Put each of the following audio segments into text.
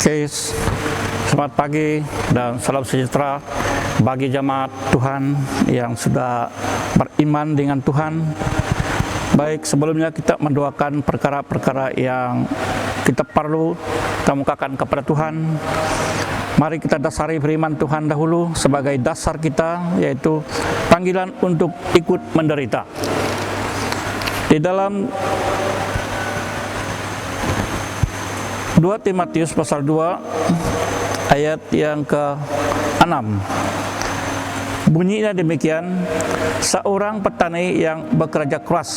Oke, selamat pagi dan salam sejahtera bagi jemaat Tuhan yang sudah beriman dengan Tuhan. Baik, sebelumnya kita mendoakan perkara-perkara yang kita perlu kemukakan kepada Tuhan. Mari kita dasari firman Tuhan dahulu sebagai dasar kita, yaitu panggilan untuk ikut menderita. Di dalam 2 Timotius pasal 2 ayat yang ke-6 bunyinya demikian, seorang petani yang bekerja keras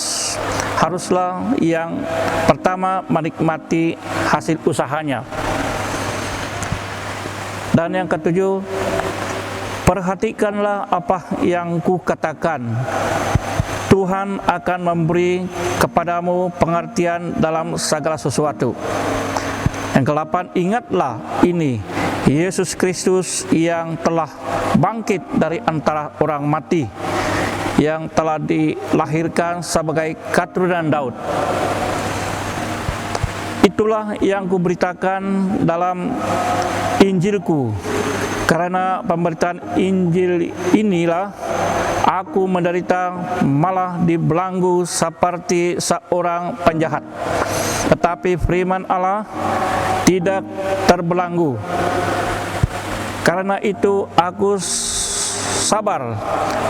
haruslah yang pertama menikmati hasil usahanya. Dan yang ketujuh, perhatikanlah apa yang kukatakan, Tuhan akan memberi kepadamu pengertian dalam segala sesuatu. Yang ke-8, ingatlah ini, Yesus Kristus yang telah bangkit dari antara orang mati, yang telah dilahirkan sebagai keturunan Daud. Itulah yang kuberitakan dalam Injilku. Karena pemberitaan Injil inilah aku menderita, malah dibelenggu seperti seorang penjahat. Tetapi firman Allah tidak terbelenggu. Karena itu aku sabar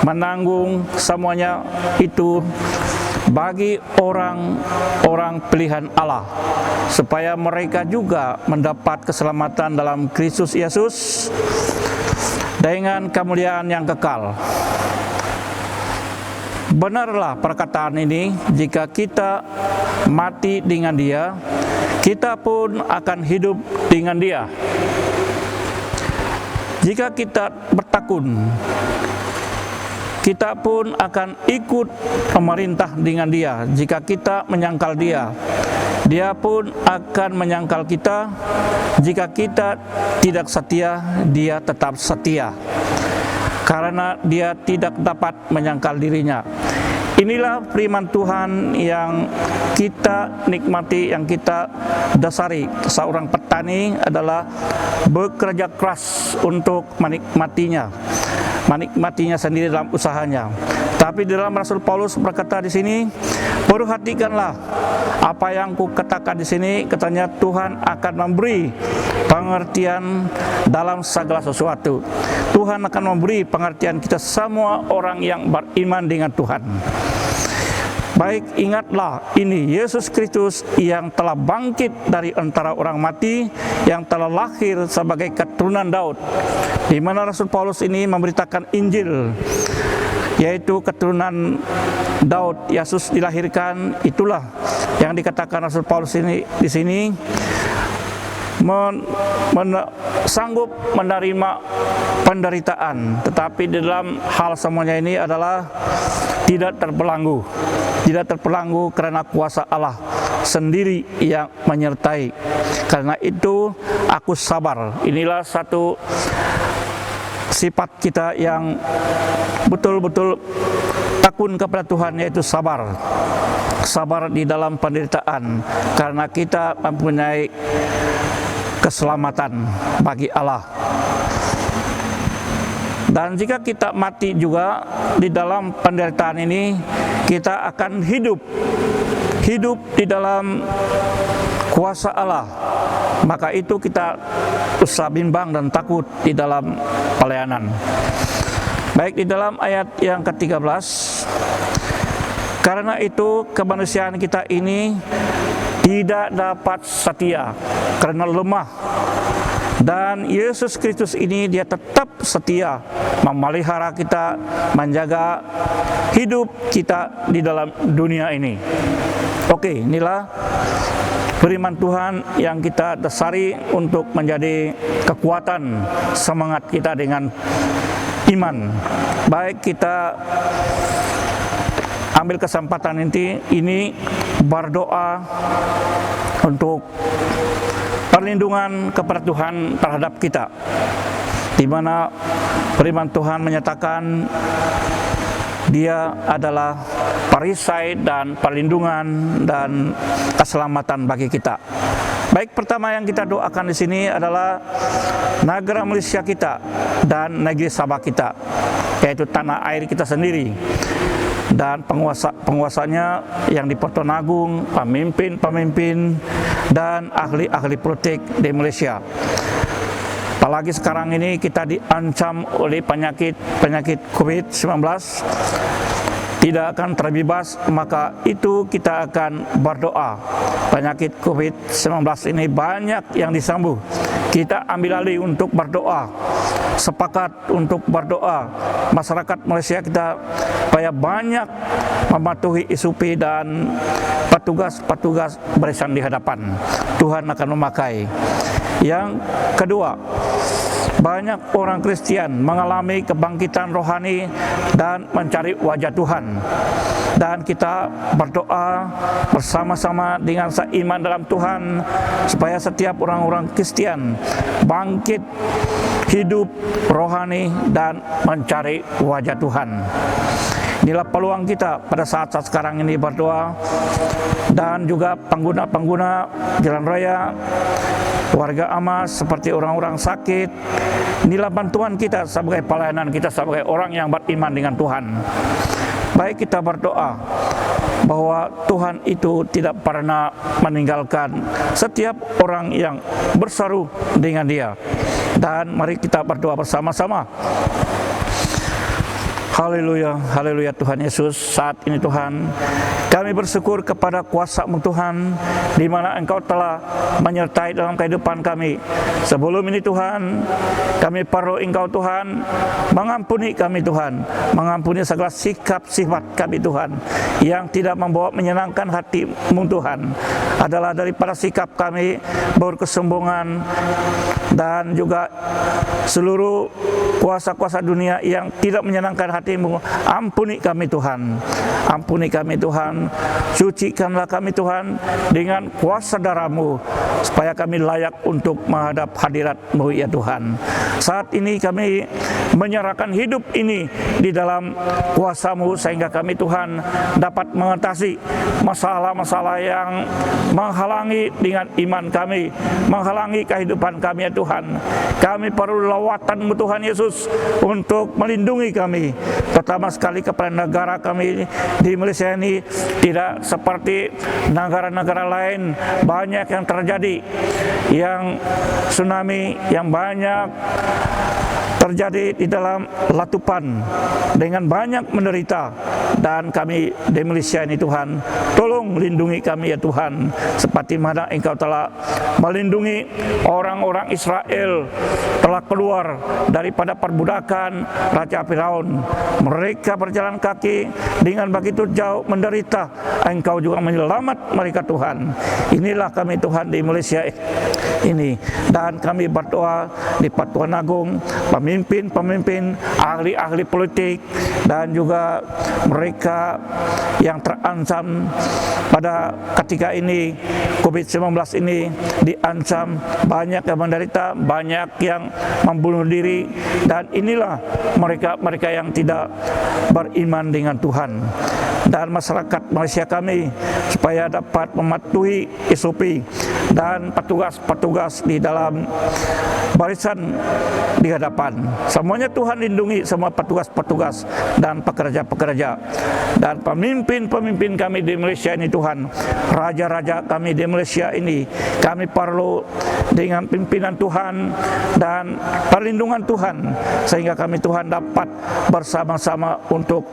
menanggung semuanya itu bagi orang-orang pilihan Allah, supaya mereka juga mendapat keselamatan dalam Kristus Yesus dengan kemuliaan yang kekal. Benarlah perkataan ini, jika kita mati dengan Dia, kita pun akan hidup dengan Dia. Jika kita bertakun, kita pun akan ikut memerintah dengan Dia. Jika kita menyangkal Dia, Dia pun akan menyangkal kita. Jika kita tidak setia, Dia tetap setia, karena Dia tidak dapat menyangkal dirinya. Inilah firman Tuhan yang kita nikmati, yang kita dasari. Seorang petani adalah bekerja keras untuk menikmatinya sendiri dalam usahanya. Tapi di dalam Rasul Paulus berkata di sini, perhatikanlah apa yang kukatakan di sini. Katanya Tuhan akan memberi pengertian dalam segala sesuatu. Tuhan akan memberi pengertian kita semua orang yang beriman dengan Tuhan. Baik, ingatlah ini, Yesus Kristus yang telah bangkit dari antara orang mati, yang telah lahir sebagai keturunan Daud. Di mana Rasul Paulus ini memberitakan Injil, yaitu keturunan Daud, Yesus dilahirkan. Itulah yang dikatakan Rasul Paulus ini di sini, sanggup menerima penderitaan, tetapi di dalam hal semuanya ini adalah tidak terbelenggu karena kuasa Allah sendiri yang menyertai. Karena itu aku sabar. Inilah satu sifat kita yang betul-betul takut kepada Tuhan, yaitu sabar di dalam penderitaan, karena kita mempunyai keselamatan bagi Allah. Dan jika kita mati juga di dalam penderitaan ini, kita akan hidup di dalam kuasa Allah. Maka itu kita usah bimbang dan takut di dalam pelayanan. Baik, di dalam ayat yang ke-13, karena itu kemanusiaan kita ini tidak dapat setia karena lemah. Dan Yesus Kristus ini Dia tetap setia memelihara kita, menjaga hidup kita di dalam dunia ini. Oke, inilah firman Tuhan yang kita dasari untuk menjadi kekuatan semangat kita dengan iman. Baik, kita ambil kesempatan ini berdoa untuk perlindungan kepada Tuhan terhadap kita, di mana firman Tuhan menyatakan Dia adalah perisai dan perlindungan dan keselamatan bagi kita. Baik, pertama yang kita doakan di sini adalah negara Malaysia kita dan negeri Sabah kita, yaitu tanah air kita sendiri, dan penguasanya yang di Pertuan Agong, pemimpin dan ahli-ahli politik di Malaysia. Apalagi sekarang ini kita diancam oleh penyakit COVID-19, tidak akan terbebas, maka itu kita akan berdoa. Penyakit COVID-19 ini banyak yang disembuh. Kita ambil alih untuk berdoa, sepakat untuk berdoa. Masyarakat Malaysia kita supaya banyak mematuhi SOP dan petugas-petugas barisan di hadapan. Tuhan akan memakai. Yang kedua, banyak orang Kristian mengalami kebangkitan rohani dan mencari wajah Tuhan. Dan kita berdoa bersama-sama dengan seiman dalam Tuhan supaya setiap orang-orang Kristian bangkit, hidup rohani dan mencari wajah Tuhan. Inilah peluang kita pada saat-saat sekarang ini berdoa, dan juga pengguna-pengguna jalan raya, warga Amas seperti orang-orang sakit. Inilah bantuan kita sebagai pelayanan kita sebagai orang yang beriman dengan Tuhan. Baik, kita berdoa bahwa Tuhan itu tidak pernah meninggalkan setiap orang yang berseru dengan Dia. Dan mari kita berdoa bersama-sama. Haleluya, haleluya Tuhan Yesus. Saat ini Tuhan, kami bersyukur kepada kuasa-Mu Tuhan, di mana Engkau telah menyertai dalam kehidupan kami. Sebelum ini Tuhan, kami perlu Engkau Tuhan, mengampuni kami Tuhan, mengampuni segala sikap sifat kami Tuhan, yang tidak membawa menyenangkan hati-Mu Tuhan, adalah daripada sikap kami berkesombongan, dan juga seluruh kuasa-kuasa dunia yang tidak menyenangkan hati-Mu. Ampuni kami Tuhan, ampuni kami Tuhan, sucikanlah kami Tuhan dengan kuasa darah-Mu, supaya kami layak untuk menghadap hadirat-Mu ya Tuhan. Saat ini kami menyerahkan hidup ini di dalam kuasa-Mu, sehingga kami Tuhan dapat mengatasi masalah-masalah yang menghalangi dengan iman kami, menghalangi kehidupan kami ya Tuhan. Kami perlu lawatan-Mu Tuhan Yesus untuk melindungi kami, terutama sekali kepada negara kami di Malaysia ini. Tidak seperti negara-negara lain, banyak yang terjadi, yang tsunami, yang banyak terjadi di dalam latupan dengan banyak menderita. Dan kami di Malaysia ini Tuhan, tolong lindungi kami ya Tuhan, seperti mana Engkau telah melindungi orang-orang Israel telah keluar daripada perbudakan Raja Firaun. Mereka berjalan kaki dengan begitu jauh menderita, Engkau juga menyelamat mereka Tuhan. Inilah kami Tuhan di Malaysia ini, dan kami berdoa di Pertuan Agong, pemimpin-pemimpin, ahli-ahli politik, dan juga mereka yang terancam pada ketika ini COVID-19 ini diancam, banyak yang menderita, banyak yang membunuh diri, dan inilah mereka yang tidak beriman dengan Tuhan. Dan masyarakat Malaysia kami supaya dapat mematuhi SOP dan petugas-petugas di dalam barisan di hadapan. Semuanya Tuhan lindungi semua petugas-petugas dan pekerja-pekerja dan pemimpin-pemimpin kami di Malaysia ini Tuhan. Raja-raja kami di Malaysia ini, kami perlu dengan pimpinan Tuhan dan perlindungan Tuhan, sehingga kami Tuhan dapat bersama-sama untuk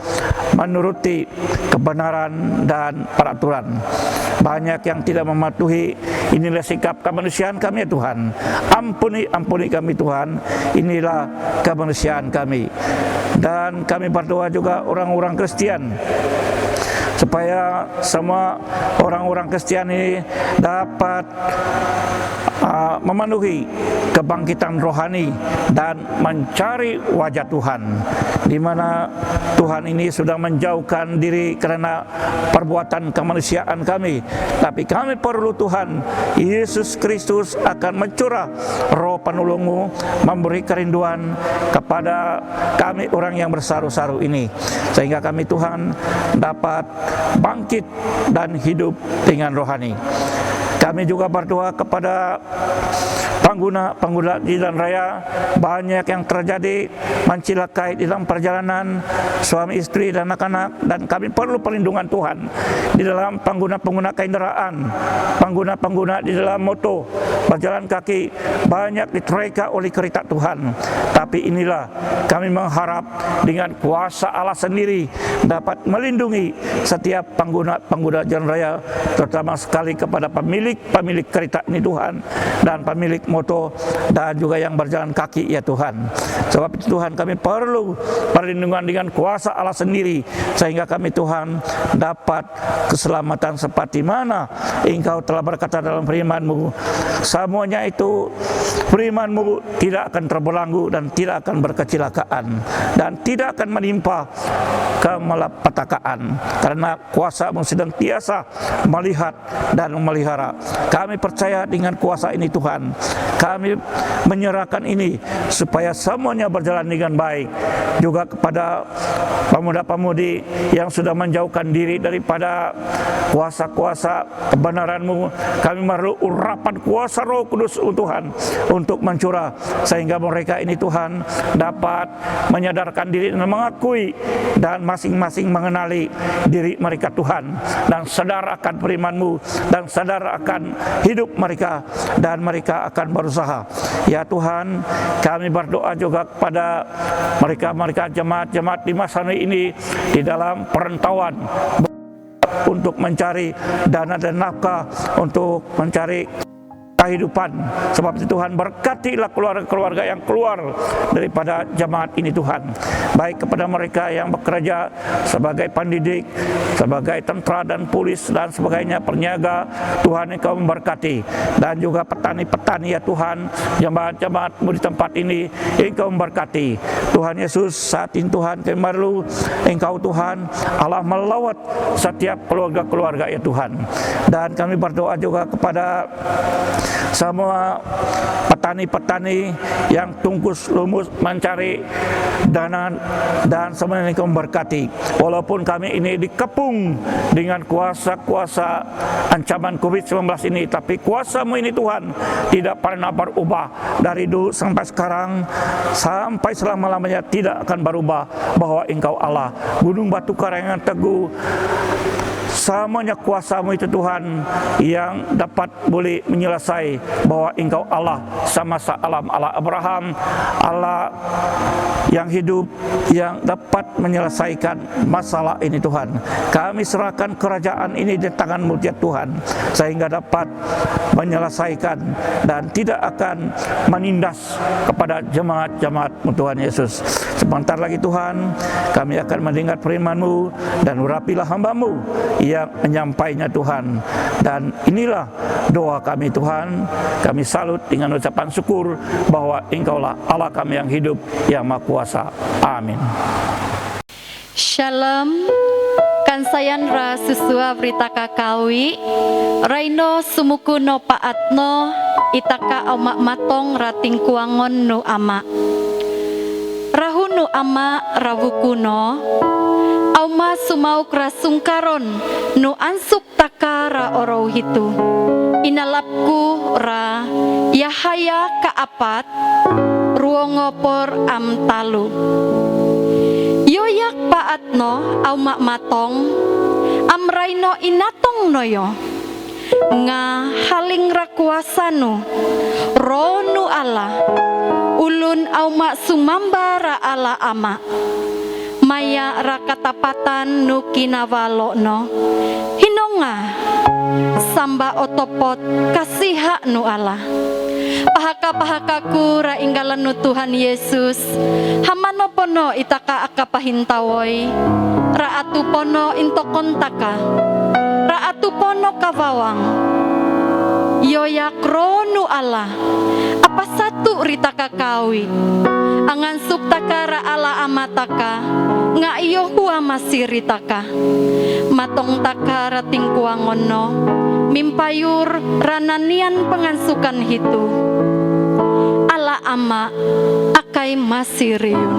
menuruti kebenaran dan peraturan. Banyak yang tidak mematuhi, inilah sikap kemanusiaan kami ya Tuhan. Ampuni kami Tuhan, inilah kemanusiaan kami. Dan kami berdoa juga orang-orang Kristian, supaya semua orang-orang Kristian ini dapat memenuhi kebangkitan rohani dan mencari wajah Tuhan, di mana Tuhan ini sudah menjauhkan diri karena perbuatan kemanusiaan kami. Tapi kami perlu Tuhan Yesus Kristus akan mencurah roh penolong-Mu, memberi kerinduan kepada kami orang yang bersaru-saru ini, sehingga kami Tuhan dapat bangkit dan hidup dengan rohani. Kami juga berdoa kepada pengguna di jalan raya, banyak yang terjadi mencelakai di dalam perjalanan, suami istri dan anak-anak, dan kami perlu perlindungan Tuhan di dalam pengguna kendaraan, pengguna di dalam motor, berjalan kaki, banyak ditereka oleh kereta Tuhan. Tapi inilah kami mengharap dengan kuasa Allah sendiri dapat melindungi setiap pengguna jalan raya, terutama sekali kepada pemilik kereta ini Tuhan, dan pemilik motor, dan juga yang berjalan kaki ya Tuhan. Sebab itu Tuhan, kami perlu perlindungan dengan kuasa Allah sendiri, sehingga kami Tuhan dapat keselamatan seperti mana Engkau telah berkata dalam firman-Mu. Semuanya itu firman-Mu tidak akan terbelenggu dan tidak akan berkecelakaan dan tidak akan menimpa kemalapetakaan, karena kuasa-Mu senantiasa melihat dan memelihara. Kami percaya dengan kuasa ini Tuhan, kami menyerahkan ini supaya semuanya berjalan dengan baik. Juga kepada pemuda-pemudi yang sudah menjauhkan diri daripada kuasa-kuasa kebenaran-Mu, kami memerlukan urapan kuasa Roh Kudus Tuhan untuk mencurah, sehingga mereka ini Tuhan dapat menyadarkan diri dan mengakui dan masing-masing mengenali diri mereka Tuhan, dan sadar akan firman-Mu, dan sadar akan hidup mereka, dan mereka akan berusaha. Ya Tuhan, kami berdoa juga kepada mereka jemaat-jemaat di masa ini di dalam perantauan untuk mencari dana dan nafkah, untuk mencari kehidupan. Sebab itu Tuhan, berkatilah keluarga-keluarga yang keluar daripada jemaat ini Tuhan, baik kepada mereka yang bekerja sebagai pendidik, sebagai tentara dan polis dan sebagainya, perniaga, Tuhan Engkau memberkati, dan juga petani-petani ya Tuhan, jemaat-jemaat-Mu di tempat ini Engkau memberkati. Tuhan Yesus, saat ini Tuhan kami perlu Engkau Tuhan Allah melawat setiap keluarga-keluarga ya Tuhan, dan kami berdoa juga kepada semua petani-petani yang tungkus lumus mencari dana, dan semuanya Engkau memberkati. Walaupun kami ini dikepung dengan kuasa-kuasa ancaman COVID-19 ini, tapi kuasa-Mu ini Tuhan tidak pernah berubah dari dulu sampai sekarang, sampai selama-lamanya tidak akan berubah, bahwa Engkau Allah, gunung batu karang yang teguh. Semuanya kuasa-Mu itu Tuhan yang dapat boleh menyelesai, bahwa Engkau Allah semasa alam, Allah Abraham, Allah yang hidup, yang dapat menyelesaikan masalah ini Tuhan. Kami serahkan kerajaan ini di tangan-Mu ya Tuhan, sehingga dapat menyelesaikan dan tidak akan menindas kepada jemaat-jemaat-Mu Tuhan Yesus. Sebentar lagi Tuhan, kami akan mendengar firman-Mu, dan urapilah hamba-Mu yang menyampainya Tuhan. Dan inilah doa kami Tuhan, kami salut dengan ucapan syukur bahwa Engkaulah Allah kami yang hidup, yang Maha Kuasa. Amin. Shalom. Kansayan ra susua berita kakawi Raino sumuku no paatno itaka amak matong rating kuangon no ama rahunu ama rawukuno auma sumau krasungkaron no ansuk takara oro hitu inalapku ra yahaya kaapat ruongopor amtalu yoyak paatno auma matong amraino inatong noyo nga haling rakuasanu ronu ala ulun auma sumambara ala ama maya rakatapatan nu kinawalo no hinonga samba otopot kasiha nu ala pahaka-pahakaku ra inggalan nu Tuhan Yesus hamano pono itaka akapahintawoy ra atu pono intokontaka ra atu pono kawawang yoyak ronu ala apa satu rita kakawi angan suktaka ra ala amataka nga iyo huwa masih ritaka matong taka rating kuangono mimpayur rananian pengansukan hitu ala ama akai masiriun.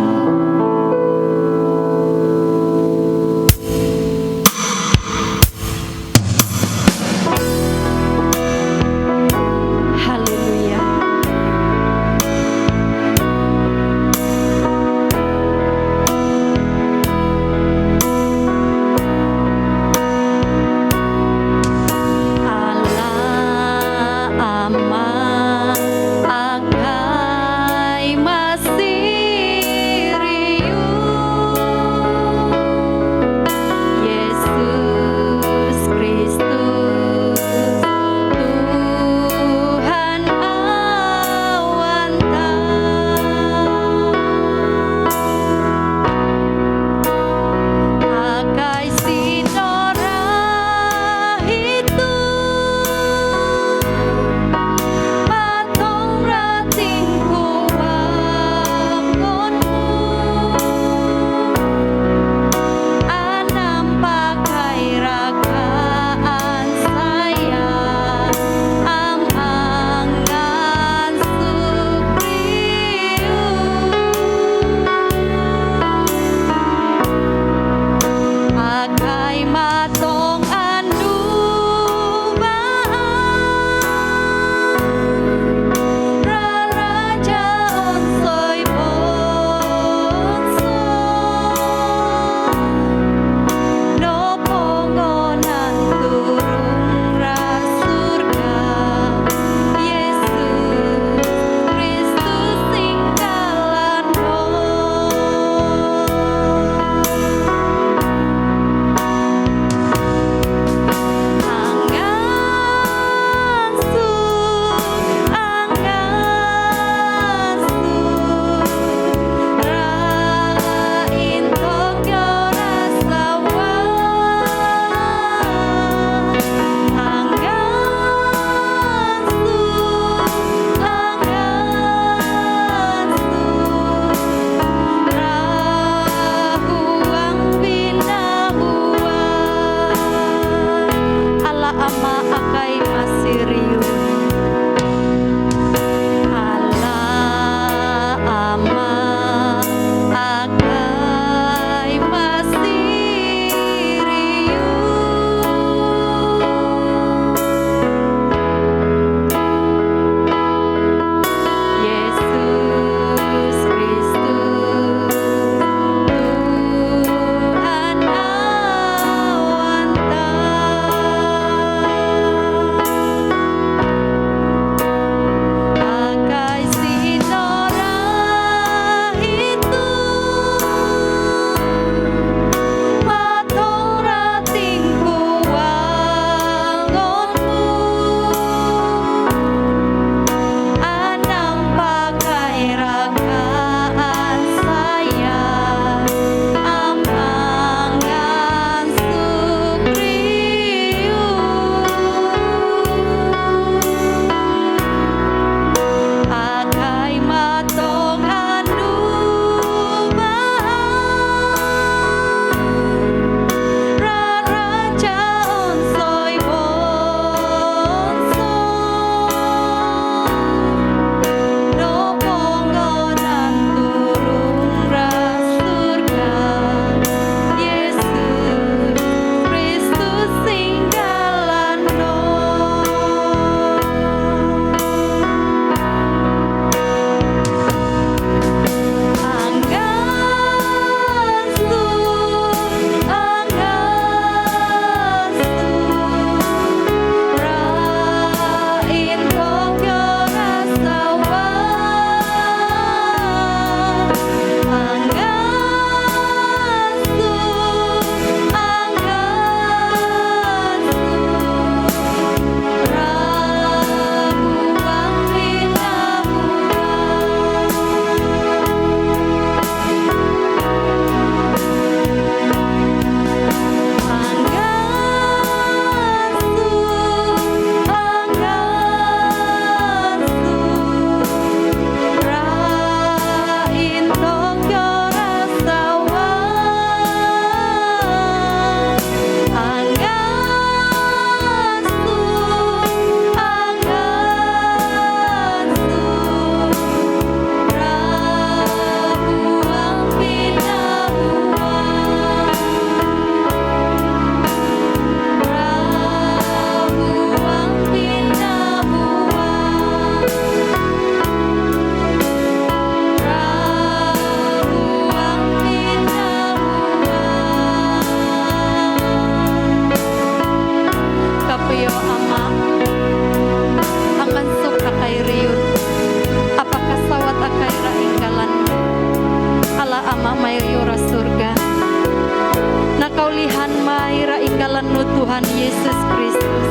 Tuhan Yesus Kristus.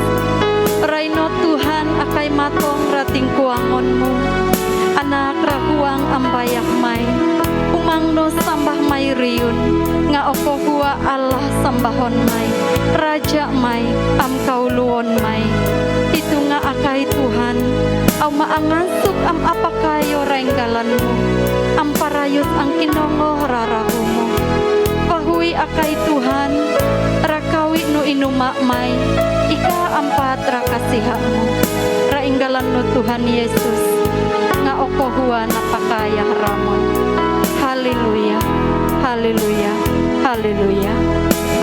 Raino Tuhan akai matong rating kuangonmu, anak rahuang ambayak mai, umangno sambah mai riun, nga opo hua Allah sambahon mai, raja mai, am kauluon mai. Itu nga akai Tuhan, au maangansuk am apakayo renggalanmu, am parayus ang kinongo rarahumu. Pahui akai Tuhan, rakawi nu inumak mai, ika ampat rakasihamu, rainggalan nu Tuhan Yesus, nga oko hua napakaya ramon. Haleluya, haleluya, haleluya.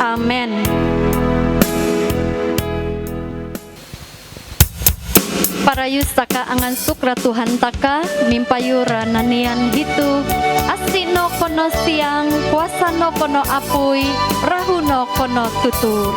Amen. Parayus taka angan sukra Tuhan taka mimpayura nanian hitu asino kono siang kuasano kono apui rahuno kono tutur.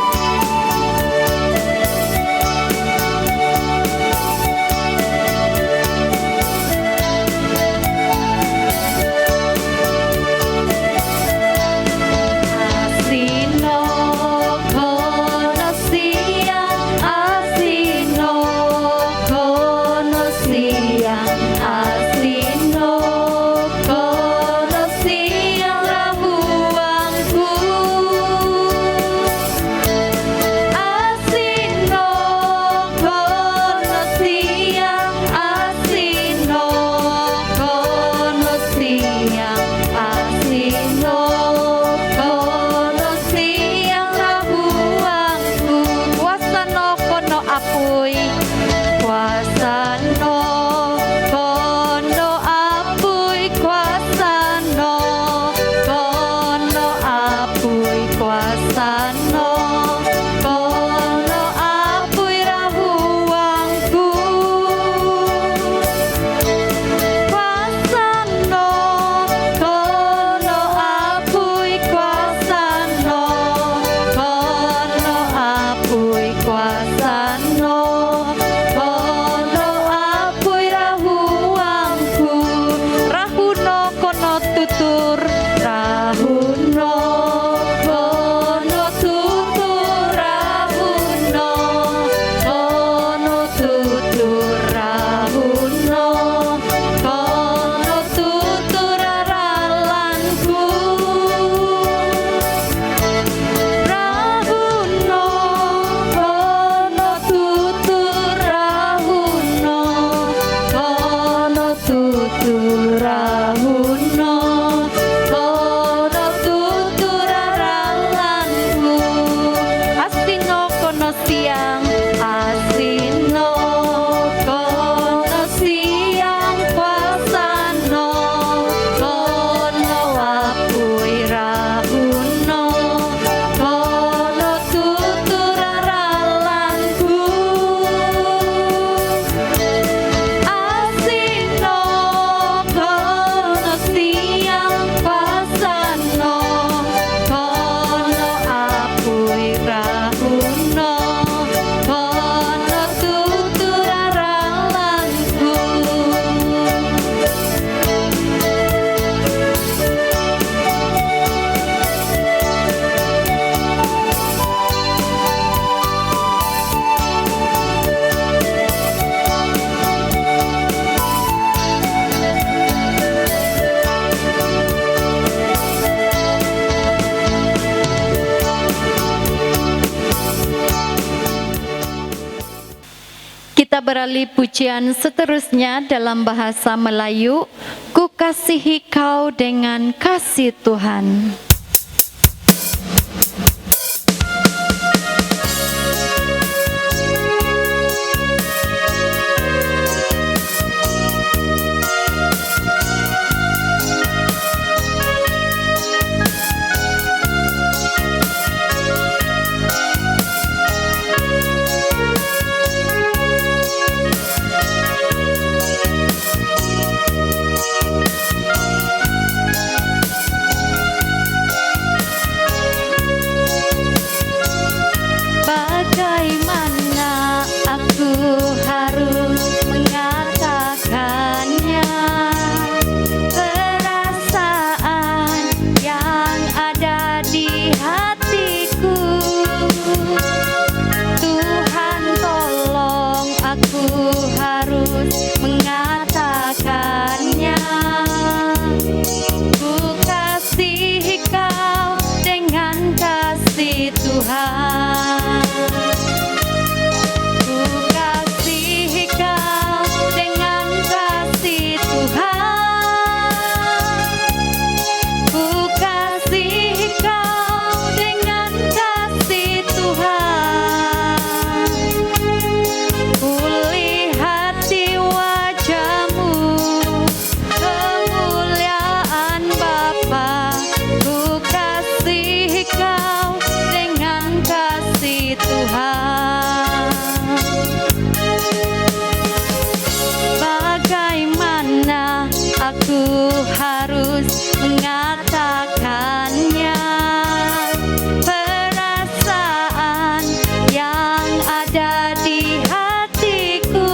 Kita beralih pujian seterusnya dalam bahasa Melayu. Ku kasihi kau dengan kasih Tuhan. mengatakannya. Perasaan yang ada di hatiku,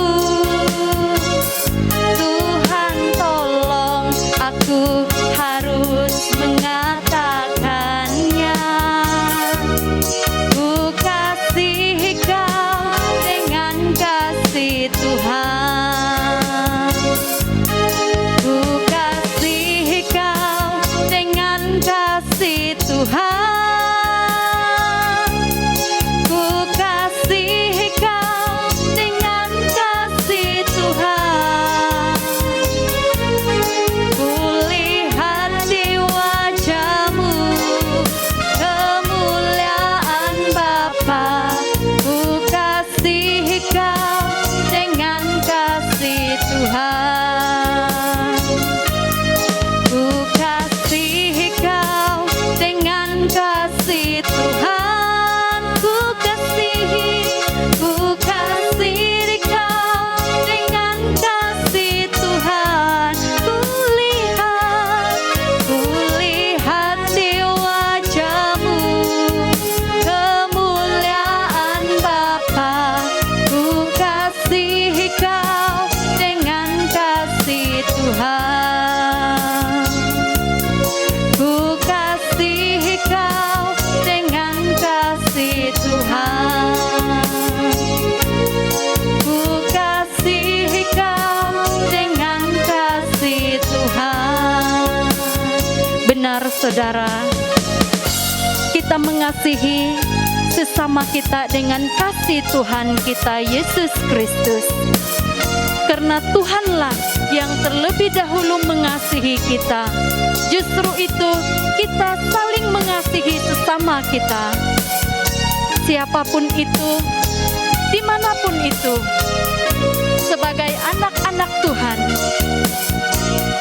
Tuhan tolong aku harus mengatakannya. Ku kasih kau dengan kasih Tuhan. Ku kasih kau dengan kasih Tuhan. Ku kasih kau dengan kasih Tuhan. Ku lihat di wajah-Mu kemuliaan Bapa. Ku kasih kau dengan kasih Tuhan. Ku kasih kau dengan kasih Tuhan. Ku kasih kau dengan kasih Tuhan. Ku lihat di wajah-Mu kemuliaan Bapa. Ku kasih kau dengan kasih Tuhan. Ku kasih kau dengan kasih Tuhan. Ku kasih kau dengan kasih Tuhan. Benar saudara, kita mengasihi sesama kita dengan kasih Tuhan kita Yesus Kristus. Karena Tuhanlah yang terlebih dahulu mengasihi kita. Justru itu kita saling mengasihi sesama kita. Siapapun itu, dimanapun itu, sebagai anak-anak Tuhan,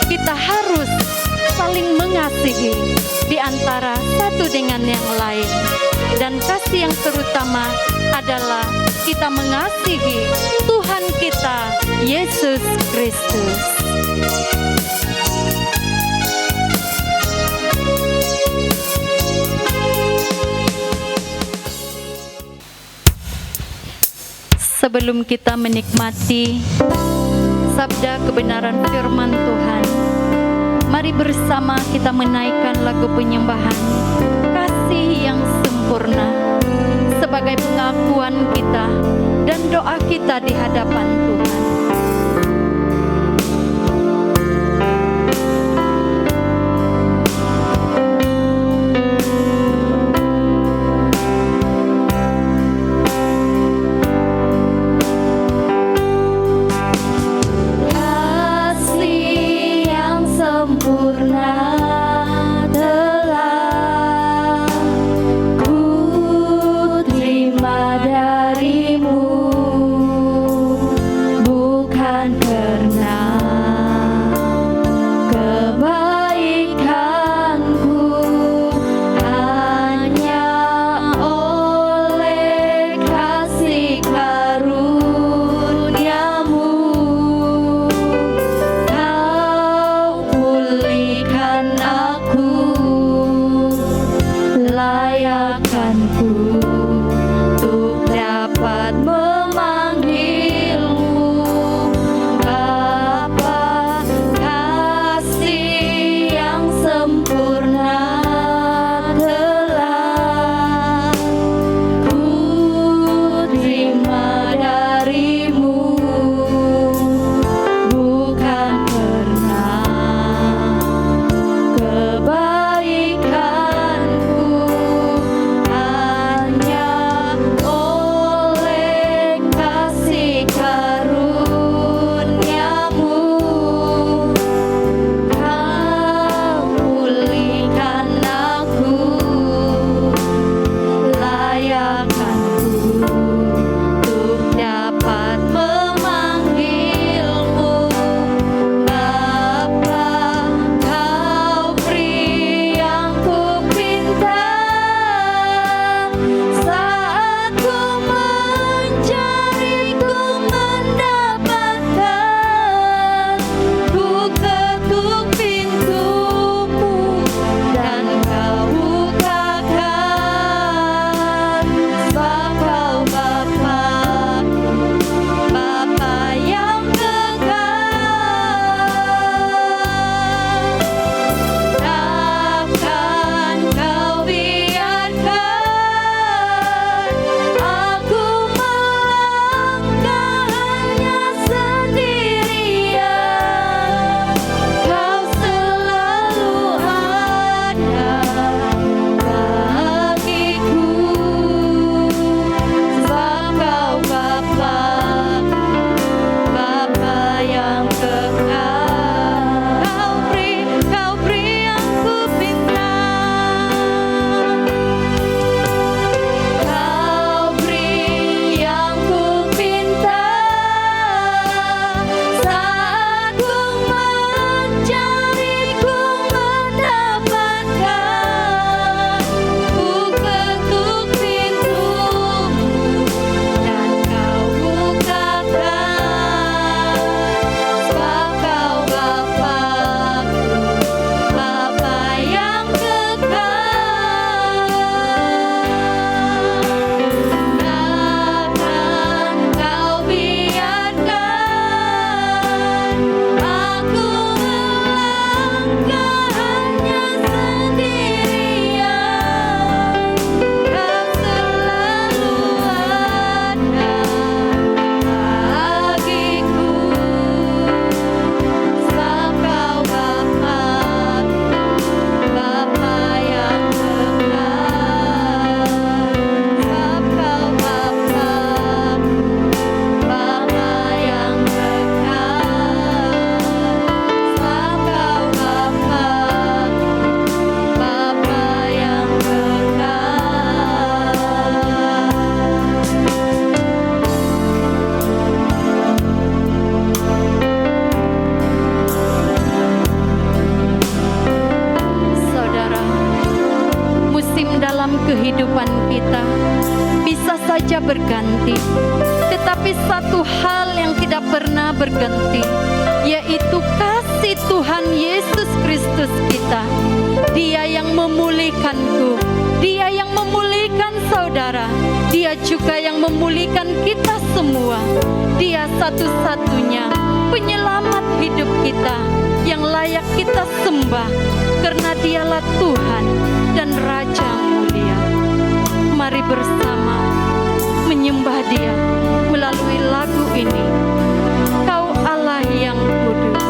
kita harus saling mengasihi di antara satu dengan yang lain. Dan kasih yang terutama adalah kita mengasihi Tuhan kita, Yesus Kristus. Sebelum kita menikmati sabda kebenaran firman Tuhan, mari bersama kita menaikkan lagu penyembahan Kasih yang Sempurna sebagai pengakuan kita dan doa kita di hadapan Tuhan. Darimu kehidupan kita bisa saja berganti, tetapi satu hal yang tidak pernah berganti, yaitu kasih Tuhan Yesus Kristus kita. Dia yang memulihkanku, Dia yang memulihkan saudara, Dia juga yang memulihkan kita semua. Dia satu-satunya penyelamat hidup kita yang layak kita sembah, karena Dialah Tuhan dan Raja mulia. Mari bersama menyembah Dia melalui lagu ini. Kau Allah yang kudus.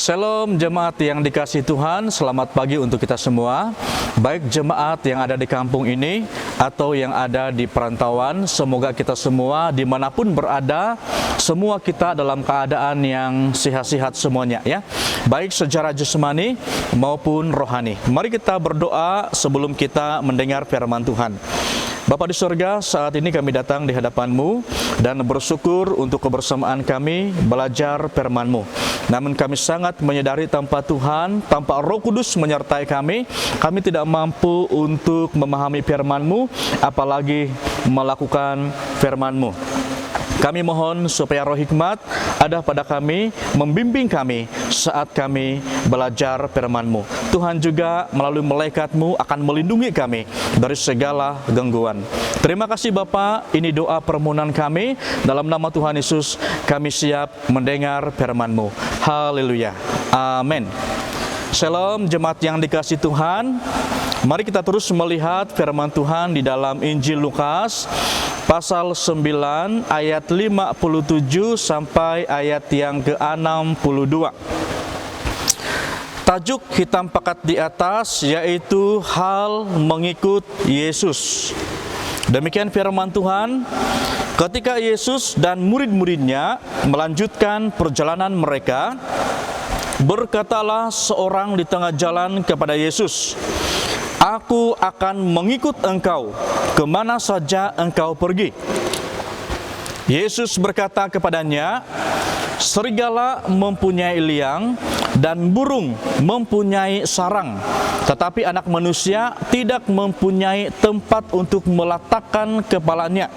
Shalom jemaat yang dikasihi Tuhan, selamat pagi untuk kita semua. Baik jemaat yang ada di kampung ini atau yang ada di perantauan, semoga kita semua dimanapun berada, semua kita dalam keadaan yang sehat-sehat semuanya ya. Baik secara jasmani maupun rohani. Mari kita berdoa sebelum kita mendengar firman Tuhan. Bapa di surga, saat ini kami datang di hadapan-Mu dan bersyukur untuk kebersamaan kami belajar firman-Mu. Namun kami sangat menyadari tanpa Tuhan, tanpa Roh Kudus menyertai kami tidak mampu untuk memahami firman-Mu, apalagi melakukan firman-Mu. Kami mohon supaya roh hikmat ada pada kami, membimbing kami saat kami belajar firman-Mu. Tuhan juga melalui malaikat-Mu akan melindungi kami dari segala gangguan. Terima kasih Bapa, ini doa permohonan kami. Dalam nama Tuhan Yesus, kami siap mendengar firman-Mu. Haleluya. Amin. Shalom jemaat yang dikasihi Tuhan. Mari kita terus melihat firman Tuhan di dalam Injil Lukas pasal 9 ayat 57 sampai ayat yang ke-62. Tajuk hitam pekat di atas yaitu hal mengikut Yesus. Demikian firman Tuhan, ketika Yesus dan murid-muridnya melanjutkan perjalanan mereka, berkatalah seorang di tengah jalan kepada Yesus, "Aku akan mengikut engkau kemana saja engkau pergi." Yesus berkata kepadanya, "Serigala mempunyai liang dan burung mempunyai sarang, tetapi anak manusia tidak mempunyai tempat untuk meletakkan kepalanya."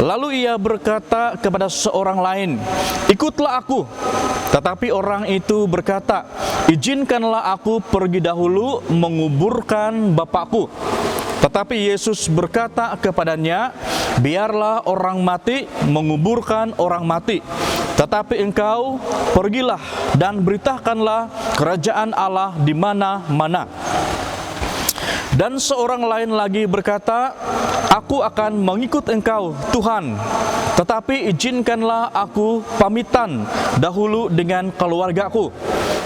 Lalu ia berkata kepada seorang lain, "Ikutlah aku." Tetapi orang itu berkata, "Izinkanlah aku pergi dahulu menguburkan bapakku." Tetapi Yesus berkata kepadanya, "Biarlah orang mati menguburkan orang mati, tetapi engkau pergilah dan beritakanlah kerajaan Allah di mana-mana." Dan seorang lain lagi berkata, "Aku akan mengikut engkau, Tuhan, tetapi izinkanlah aku pamitan dahulu dengan keluargaku."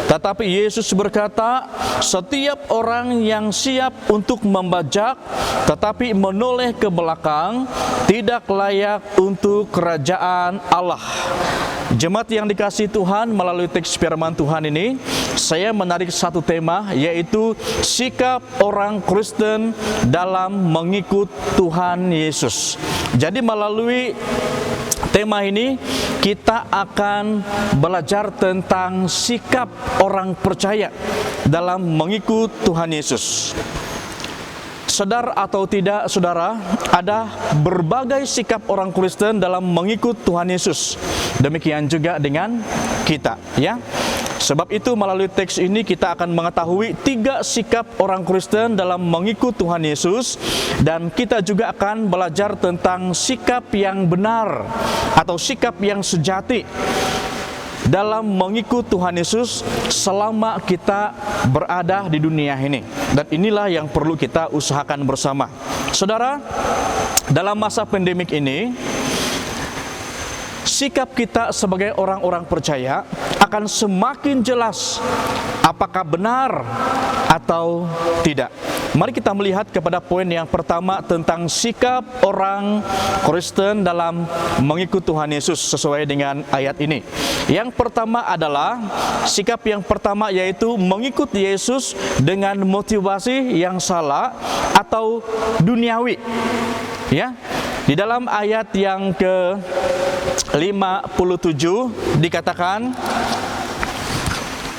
Tetapi Yesus berkata, "Setiap orang yang siap untuk membajak tetapi menoleh ke belakang tidak layak untuk kerajaan Allah." Jemaat yang dikasihi Tuhan, melalui teks firman Tuhan ini, saya menarik satu tema, yaitu sikap orang Kristen dalam mengikut Tuhan Yesus. Jadi melalui tema ini kita akan belajar tentang sikap orang percaya dalam mengikut Tuhan Yesus. Sadar atau tidak, saudara, ada berbagai sikap orang Kristen dalam mengikut Tuhan Yesus. Demikian juga dengan kita, ya. Sebab itu melalui teks ini kita akan mengetahui 3 sikap orang Kristen dalam mengikut Tuhan Yesus, dan kita juga akan belajar tentang sikap yang benar atau sikap yang sejati dalam mengikut Tuhan Yesus selama kita berada di dunia ini. Dan inilah yang perlu kita usahakan bersama. Saudara, dalam masa pandemik ini, sikap kita sebagai orang-orang percaya akan semakin jelas apakah benar atau tidak. Mari kita melihat kepada poin yang pertama tentang sikap orang Kristen dalam mengikut Tuhan Yesus sesuai dengan ayat ini. Yang pertama adalah, sikap yang pertama yaitu mengikut Yesus dengan motivasi yang salah atau duniawi. Ya, di dalam ayat yang ke-57 dikatakan,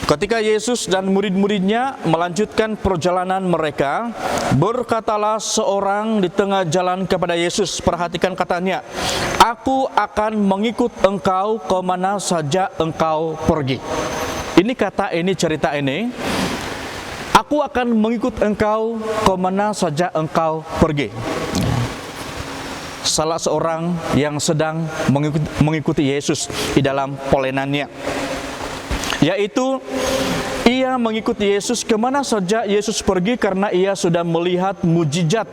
ketika Yesus dan murid-muridnya melanjutkan perjalanan mereka, berkatalah seorang di tengah jalan kepada Yesus. Perhatikan katanya, "Aku akan mengikut engkau kemana saja engkau pergi." Ini kata ini, cerita ini, "Aku akan mengikut engkau kemana saja engkau pergi." Salah seorang yang sedang mengikuti Yesus di dalam pelayanannya, yaitu ia mengikuti Yesus kemana saja Yesus pergi karena ia sudah melihat mujizat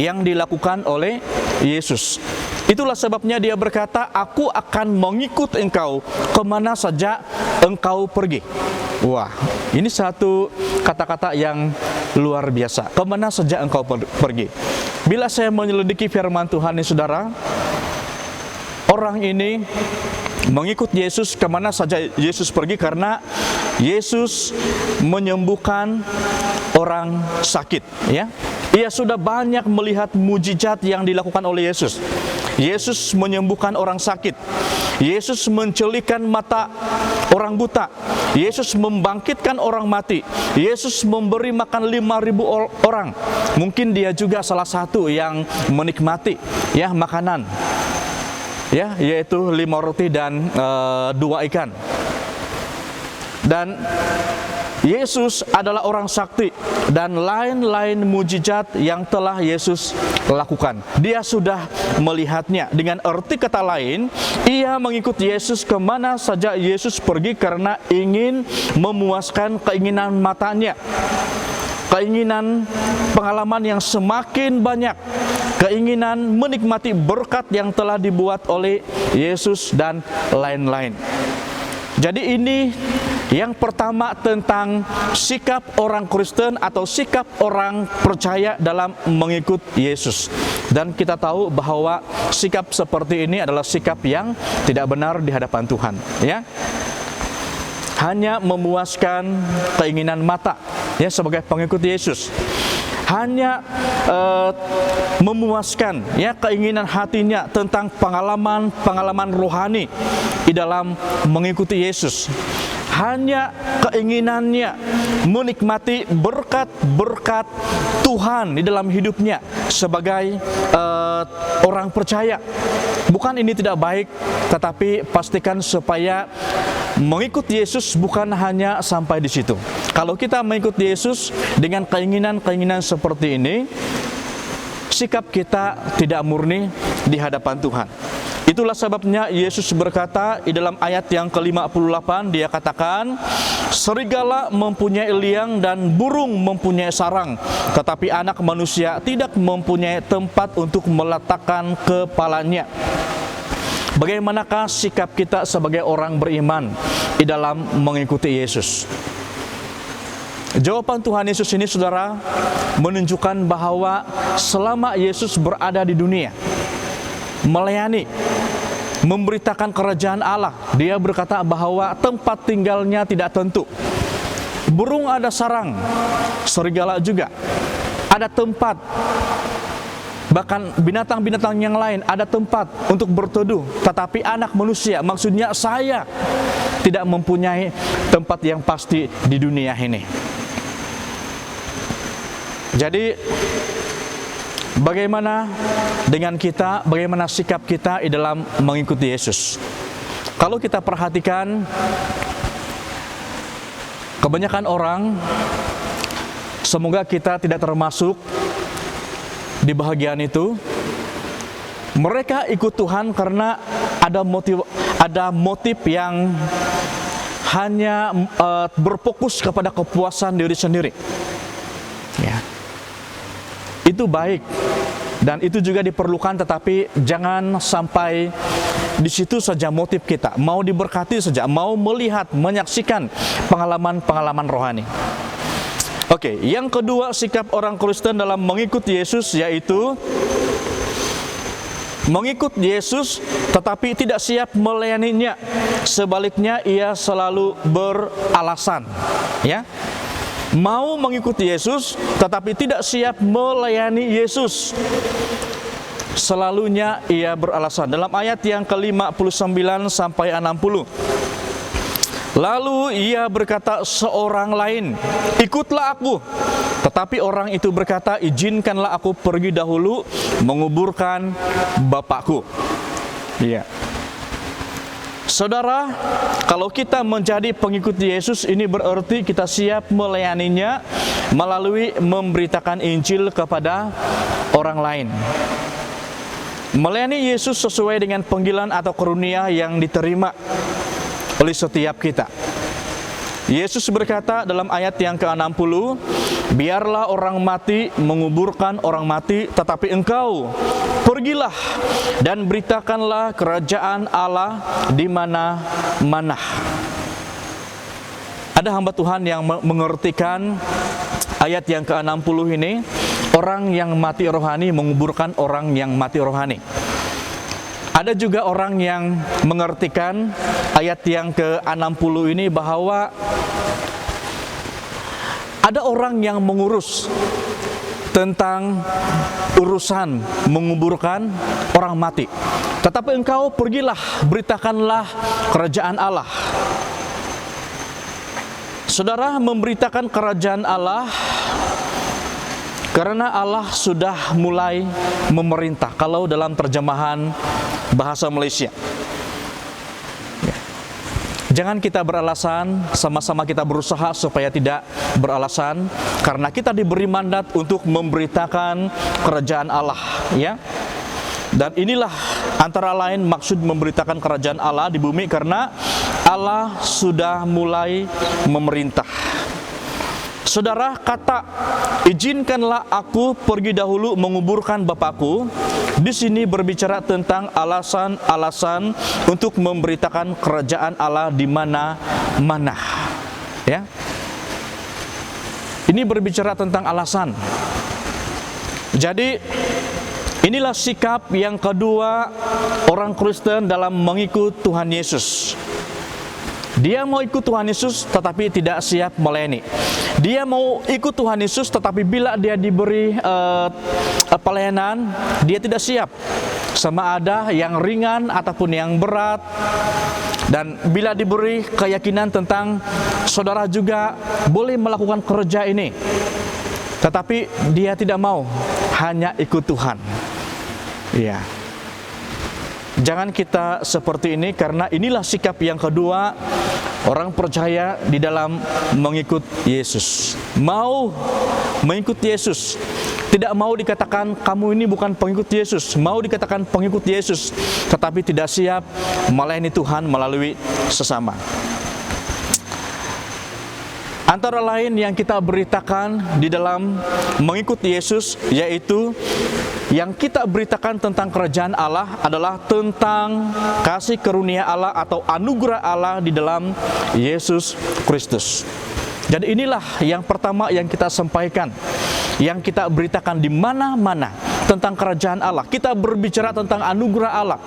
yang dilakukan oleh Yesus. Itulah sebabnya dia berkata, "Aku akan mengikut engkau kemana saja engkau pergi." Wah, ini satu kata-kata yang luar biasa. Kemana saja engkau pergi? Bila saya menyelidiki firman Tuhan ini, saudara, orang ini mengikut Yesus kemana saja Yesus pergi, karena Yesus menyembuhkan orang sakit, ya. Ia sudah banyak melihat mujizat yang dilakukan oleh Yesus. Yesus menyembuhkan orang sakit. Yesus mencelikan mata orang buta. Yesus membangkitkan orang mati. Yesus memberi makan 5.000 orang. Mungkin dia juga salah satu yang menikmati, ya, makanan, ya, yaitu 5 roti dan 2 ikan. Dan Yesus adalah orang sakti, dan lain-lain mujizat yang telah Yesus lakukan. Dia sudah melihatnya. Dengan arti kata lain, ia mengikut Yesus kemana saja Yesus pergi karena ingin memuaskan keinginan matanya, keinginan pengalaman yang semakin banyak, keinginan menikmati berkat yang telah dibuat oleh Yesus dan lain-lain. Jadi ini yang pertama tentang sikap orang Kristen atau sikap orang percaya dalam mengikut Yesus. Dan kita tahu bahwa sikap seperti ini adalah sikap yang tidak benar di hadapan Tuhan, ya. Hanya memuaskan keinginan mata, ya, sebagai pengikut Yesus. Hanya memuaskan, ya, keinginan hatinya tentang pengalaman rohani di dalam mengikuti Yesus. Hanya keinginannya menikmati berkat-berkat Tuhan di dalam hidupnya sebagai orang percaya. Bukan ini tidak baik, tetapi pastikan supaya mengikuti Yesus bukan hanya sampai di situ. Kalau kita mengikuti Yesus dengan keinginan-keinginan seperti ini, sikap kita tidak murni di hadapan Tuhan. Itulah sebabnya Yesus berkata di dalam ayat yang ke-58, dia katakan, serigala mempunyai liang dan burung mempunyai sarang, tetapi anak manusia tidak mempunyai tempat untuk meletakkan kepalanya. Bagaimanakah sikap kita sebagai orang beriman di dalam mengikuti Yesus? Jawaban Tuhan Yesus ini, saudara, menunjukkan bahwa selama Yesus berada di dunia, melayani, memberitakan kerajaan Allah, dia berkata bahwa tempat tinggalnya tidak tentu. Burung ada sarang, serigala juga ada tempat. Bahkan binatang-binatang yang lain ada tempat untuk berteduh. Tetapi anak manusia, maksudnya saya, tidak mempunyai tempat yang pasti di dunia ini. Jadi bagaimana dengan kita, bagaimana sikap kita di dalam mengikuti Yesus? Kalau kita perhatikan, kebanyakan orang, semoga kita tidak termasuk di bahagian itu, mereka ikut Tuhan karena ada motif yang hanya berfokus kepada kepuasan diri sendiri. Ya. Itu baik dan itu juga diperlukan, tetapi jangan sampai di situ saja motif kita. Mau diberkati saja, mau melihat, menyaksikan pengalaman-pengalaman rohani. Oke, yang kedua sikap orang Kristen dalam mengikuti Yesus yaitu mengikut Yesus tetapi tidak siap melayaninya. Sebaliknya ia selalu beralasan, ya. Mau mengikuti Yesus tetapi tidak siap melayani Yesus. Selalunya ia beralasan. Dalam ayat yang ke-59 sampai 60. Lalu ia berkata seorang lain, ikutlah aku. Tetapi orang itu berkata, izinkanlah aku pergi dahulu menguburkan bapakku. Iya. Saudara, kalau kita menjadi pengikut Yesus, ini berarti kita siap melayaninya melalui memberitakan Injil kepada orang lain. Melayani Yesus sesuai dengan panggilan atau karunia yang diterima oleh setiap kita. Yesus berkata dalam ayat yang ke-60, biarlah orang mati menguburkan orang mati, tetapi engkau pergilah dan beritakanlah kerajaan Allah di mana-mana. Ada hamba Tuhan yang mengertikan ayat yang ke-60 ini, orang yang mati rohani menguburkan orang yang mati rohani. Ada juga orang yang mengertikan ayat yang ke-60 ini bahwa ada orang yang mengurus tentang urusan menguburkan orang mati. Tetapi engkau pergilah, beritakanlah kerajaan Allah. Saudara, memberitakan kerajaan Allah karena Allah sudah mulai memerintah. Kalau dalam terjemahan bahasa Malaysia, jangan kita beralasan, sama-sama kita berusaha supaya tidak beralasan, karena kita diberi mandat untuk memberitakan kerajaan Allah, ya. Dan inilah antara lain maksud memberitakan kerajaan Allah di bumi, karena Allah sudah mulai memerintah. Saudara, kata izinkanlah aku pergi dahulu menguburkan Bapakku di sini berbicara tentang alasan-alasan untuk memberitakan kerajaan Allah di mana-mana. Ya. Ini berbicara tentang alasan. Jadi inilah sikap yang kedua orang Kristen dalam mengikut Tuhan Yesus. Dia mau ikut Tuhan Yesus tetapi tidak siap melayani. Dia mau ikut Tuhan Yesus tetapi bila dia diberi pelayanan, dia tidak siap. Sama ada yang ringan ataupun yang berat. Dan bila diberi keyakinan tentang saudara juga boleh melakukan kerja ini, tetapi dia tidak mau, hanya ikut Tuhan. Ya. Jangan kita seperti ini, karena inilah sikap yang kedua orang percaya di dalam mengikut Yesus. Mau mengikut Yesus, tidak mau dikatakan kamu ini bukan pengikut Yesus, mau dikatakan pengikut Yesus, tetapi tidak siap melayani Tuhan melalui sesama. Antara lain yang kita beritakan di dalam mengikut Yesus, yaitu yang kita beritakan tentang kerajaan Allah adalah tentang kasih karunia Allah atau anugerah Allah di dalam Yesus Kristus. Jadi inilah yang pertama yang kita sampaikan, yang kita beritakan di mana-mana tentang kerajaan Allah. Kita berbicara tentang anugerah Allah,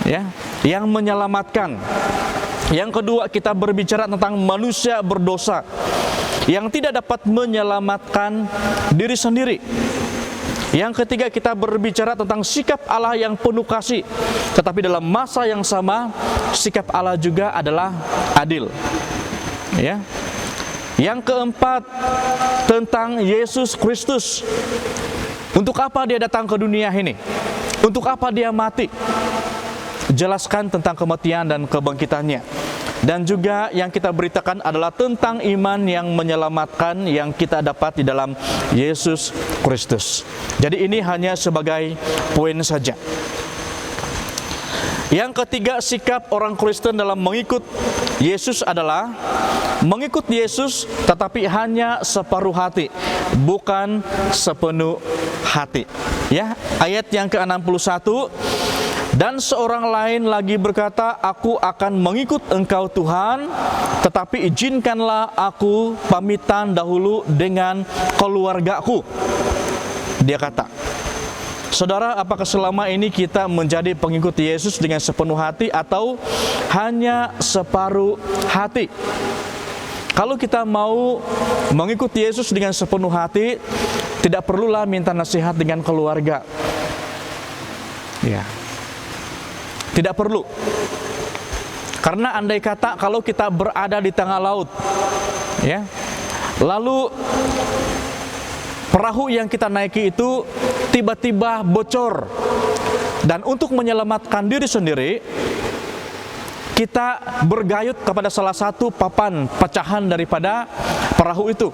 ya, yang menyelamatkan. Yang kedua, kita berbicara tentang manusia berdosa yang tidak dapat menyelamatkan diri sendiri. Yang ketiga, kita berbicara tentang sikap Allah yang penuh kasih, tetapi dalam masa yang sama sikap Allah juga adalah adil. Ya. Yang keempat, tentang Yesus Kristus. Untuk apa dia datang ke dunia ini? Untuk apa dia mati? Jelaskan tentang kematian dan kebangkitannya. Dan juga yang kita beritakan adalah tentang iman yang menyelamatkan yang kita dapat di dalam Yesus Kristus. Jadi ini hanya sebagai poin saja. Yang ketiga, sikap orang Kristen dalam mengikut Yesus adalah mengikut Yesus tetapi hanya separuh hati, bukan sepenuh hati. Ya, ayat yang ke-61. Dan seorang lain lagi berkata, aku akan mengikut engkau Tuhan, tetapi izinkanlah aku pamitan dahulu dengan keluargaku. Dia kata, saudara, apakah selama ini kita menjadi pengikut Yesus dengan sepenuh hati atau hanya separuh hati? Kalau kita mau mengikuti Yesus dengan sepenuh hati, tidak perlulah minta nasihat dengan keluarga. Ya. Tidak perlu. Karena andai kata kalau kita berada di tengah laut, ya, lalu perahu yang kita naiki itu tiba-tiba bocor, dan untuk menyelamatkan diri sendiri, kita bergayut kepada salah satu papan pecahan daripada perahu itu.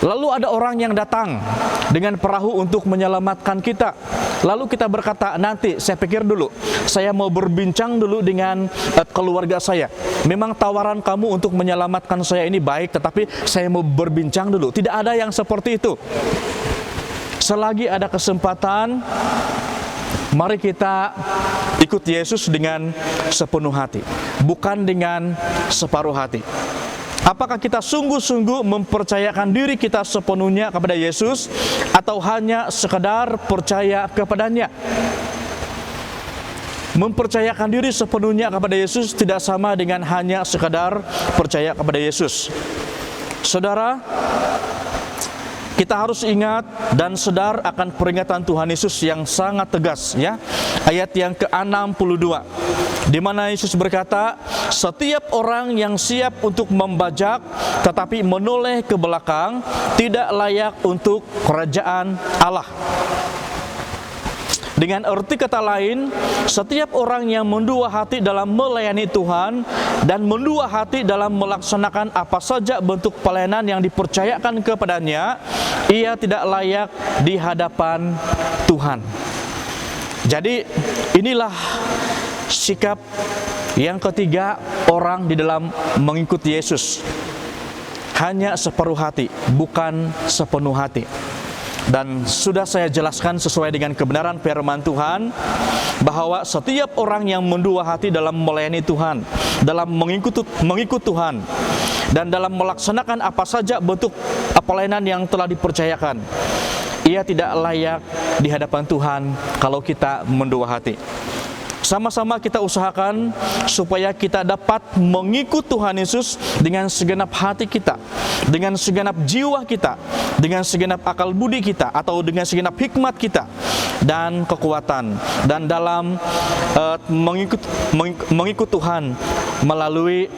Lalu ada orang yang datang dengan perahu untuk menyelamatkan kita. Lalu kita berkata, nanti saya pikir dulu, saya mau berbincang dulu dengan keluarga saya. Memang tawaran kamu untuk menyelamatkan saya ini baik, tetapi saya mau berbincang dulu. Tidak ada yang seperti itu. Selagi ada kesempatan, mari kita ikut Yesus dengan sepenuh hati, bukan dengan separuh hati. Apakah kita sungguh-sungguh mempercayakan diri kita sepenuhnya kepada Yesus atau hanya sekedar percaya kepadanya? Mempercayakan diri sepenuhnya kepada Yesus tidak sama dengan hanya sekedar percaya kepada Yesus. Saudara, kita harus ingat dan sadar akan peringatan Tuhan Yesus yang sangat tegas, ya. Ayat yang ke-62, di mana Yesus berkata, setiap orang yang siap untuk membajak tetapi menoleh ke belakang tidak layak untuk kerajaan Allah. Dengan arti kata lain, setiap orang yang mendua hati dalam melayani Tuhan dan mendua hati dalam melaksanakan apa saja bentuk pelayanan yang dipercayakan kepadanya, ia tidak layak di hadapan Tuhan. Jadi inilah sikap yang ketiga orang di dalam mengikuti Yesus. Hanya separuh hati, bukan sepenuh hati. Dan sudah saya jelaskan sesuai dengan kebenaran firman Tuhan bahwa setiap orang yang mendua hati dalam melayani Tuhan, dalam mengikut Tuhan, dan dalam melaksanakan apa saja bentuk pelayanan yang telah dipercayakan, ia tidak layak di hadapan Tuhan kalau kita mendua hati. Sama-sama kita usahakan supaya kita dapat mengikut Tuhan Yesus dengan segenap hati kita, dengan segenap jiwa kita, dengan segenap akal budi kita, atau dengan segenap hikmat kita dan kekuatan, dan dalam mengikut Tuhan melalui